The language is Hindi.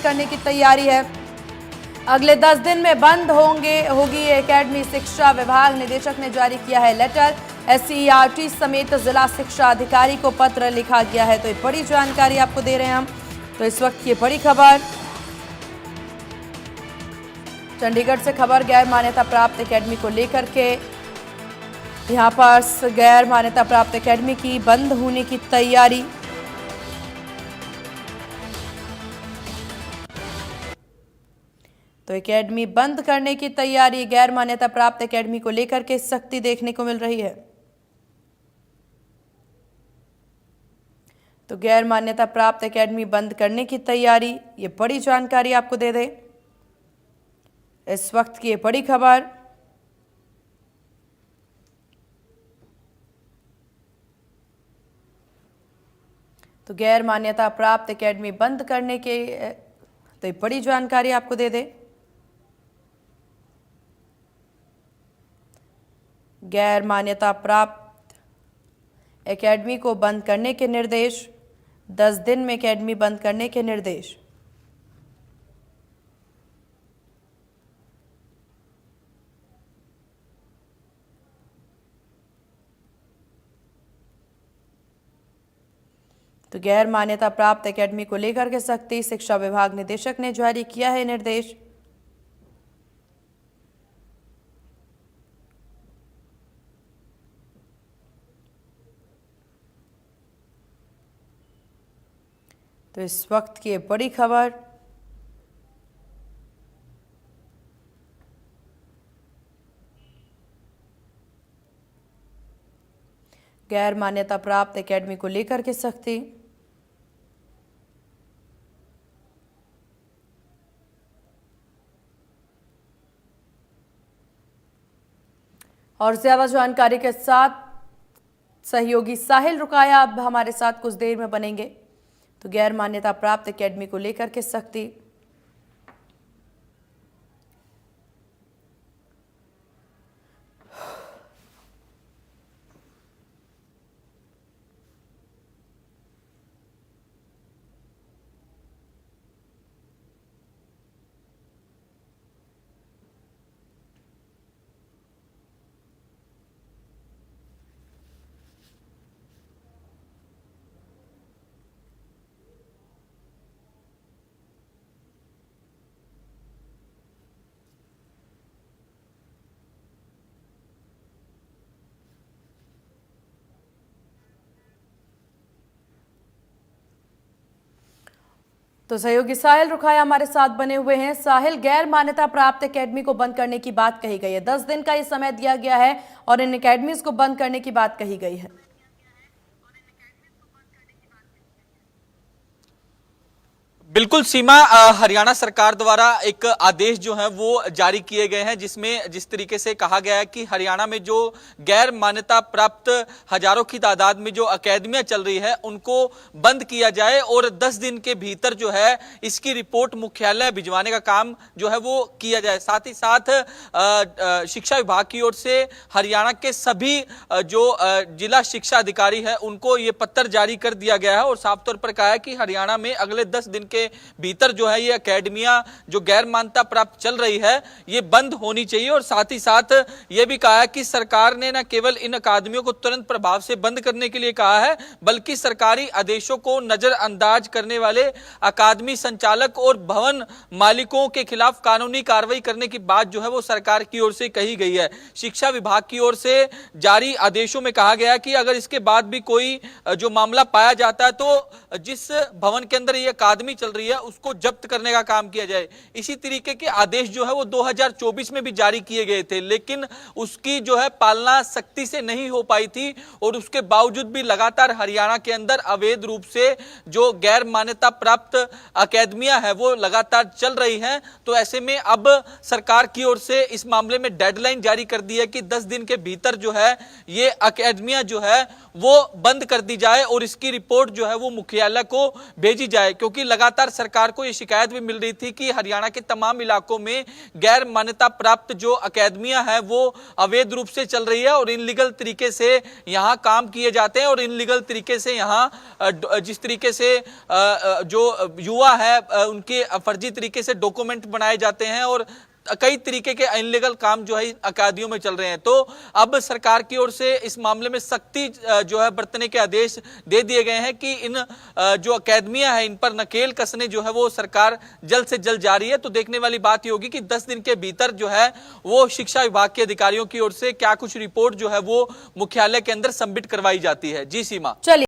करने की तैयारी है। अगले 10 दिन में बंद होगी एकेडमी। शिक्षा विभाग निदेशक ने जारी किया है लेटर। SCERT समेत जिला शिक्षा अधिकारी को पत्र लिखा गया है। तो ये बड़ी जानकारी आपको दे रहे हैं हम। तो इस वक्त ये बड़ी खबर चंडीगढ़ से खबर गैर मान्यता प्राप्त एकेडमी को लेकर के। यहां पर गैर मान्यता प्राप्त एकेडमी की बंद होने की तैयारी। तो एकेडमी बंद करने की तैयारी, गैर मान्यता प्राप्त एकेडमी को लेकर के सख्ती देखने को मिल रही है। तो गैर मान्यता प्राप्त एकेडमी बंद करने की तैयारी, ये बड़ी जानकारी आपको दे दें इस वक्त की ये बड़ी खबर। तो गैर मान्यता प्राप्त एकेडमी बंद करने के, तो ये बड़ी जानकारी आपको दे दें। गैर मान्यता प्राप्त एकेडमी को बंद करने के निर्देश, 10 दिन में एकेडमी बंद करने के निर्देश। तो गैर मान्यता प्राप्त एकेडमी को लेकर के सख्ती, शिक्षा विभाग निदेशक ने जारी किया है निर्देश। तो इस वक्त की बड़ी खबर गैर मान्यता प्राप्त एकेडमी को लेकर के सख्ती। और ज्यादा जानकारी के साथ सहयोगी साहिल रुकाया अब हमारे साथ कुछ देर में बनेंगे। तो गैर मान्यता प्राप्त एकेडमी को लेकर के सख्ती। तो सहयोगी साहिल रुखाया हमारे साथ बने हुए हैं। साहिल, गैर मान्यता प्राप्त एकेडमी को बंद करने की बात कही गई है, 10 दिन का ये समय दिया गया है और इन एकेडमीज को बंद करने की बात कही गई है। बिल्कुल सीमा, हरियाणा सरकार द्वारा एक आदेश जो है वो जारी किए गए हैं, जिसमें जिस तरीके से कहा गया है कि हरियाणा में जो गैर मान्यता प्राप्त हजारों की तादाद में जो अकेडमियां चल रही है उनको बंद किया जाए और 10 दिन के भीतर जो है इसकी रिपोर्ट मुख्यालय भिजवाने का काम जो है वो किया जाए। साथ ही साथ शिक्षा विभाग की ओर से हरियाणा के सभी जो जिला शिक्षा अधिकारी है उनको ये पत्र जारी कर दिया गया है और साफ तौर पर कहा है कि हरियाणा में अगले 10 दिन के भीतर जो है ये अकेडमियां जो गैर मान्यता प्राप्त चल रही है ये बंद होनी चाहिए। और साथ ही साथ ये भी कहा है कि सरकार ने न केवल इन अकादमियों को तुरंत प्रभाव से बंद करने के लिए कहा है, बल्कि सरकारी आदेशों को नजरअंदाज करने वाले अकादमी संचालक और भवन मालिकों के खिलाफ कानूनी कार्रवाई करने की बात जो है वो सरकार की ओर से कही गई है। शिक्षा विभाग की ओर से जारी आदेशों में कहा गया है कि अगर इसके बाद भी कोई जो मामला पाया जाता है तो जिस भवन के अंदर ये अकादमी चल रही है उसको जब्त करने का काम किया जाए। इसी तरीके के आदेश जो है वो 2024 में भी जारी किए गए थे, लेकिन उसकी जो है पालना सख्ती से नहीं हो पाई थी और उसके बावजूद भी लगातार हरियाणा के अंदर अवैध रूप से जो गैर मान्यता प्राप्त अकेडमियां है वो लगातार चल रही हैं। तो ऐसे में अब सरकार की ओर से इस मामले में डेडलाइन जारी कर दी है कि 10 दिन के भीतर जो है ये अकेडमियां जो है वो बंद कर दी जाए और इसकी रिपोर्ट जो है वो मुख्यालय को भेजी जाए, क्योंकि लगातार लगातार सरकार को ये शिकायत भी मिल रही थी कि हरियाणा के तमाम इलाकों में गैर मान्यता प्राप्त जो अकेडमियां हैं वो अवैध रूप से चल रही है और इनलीगल तरीके से यहाँ काम किए जाते हैं और इनलीगल तरीके से यहाँ जिस तरीके से जो युवा है उनके फर्जी तरीके से डॉक्यूमेंट बनाए जाते हैं और कई तरीके के इनलीगल काम जो है अकादमियों में चल रहे हैं। तो अब सरकार की ओर से इस मामले में सख्ती जो है बरतने के आदेश दे दिए गए हैं कि इन जो अकादमियां हैं इन पर नकेल कसने जो है वो सरकार जल्द से जल्द जारी है। तो देखने वाली बात ये होगी कि 10 दिन के भीतर जो है वो शिक्षा विभाग के अधिकारियों की ओर से क्या कुछ रिपोर्ट जो है वो मुख्यालय के अंदर सबमिट करवाई जाती है। जी सीमा। चलिए।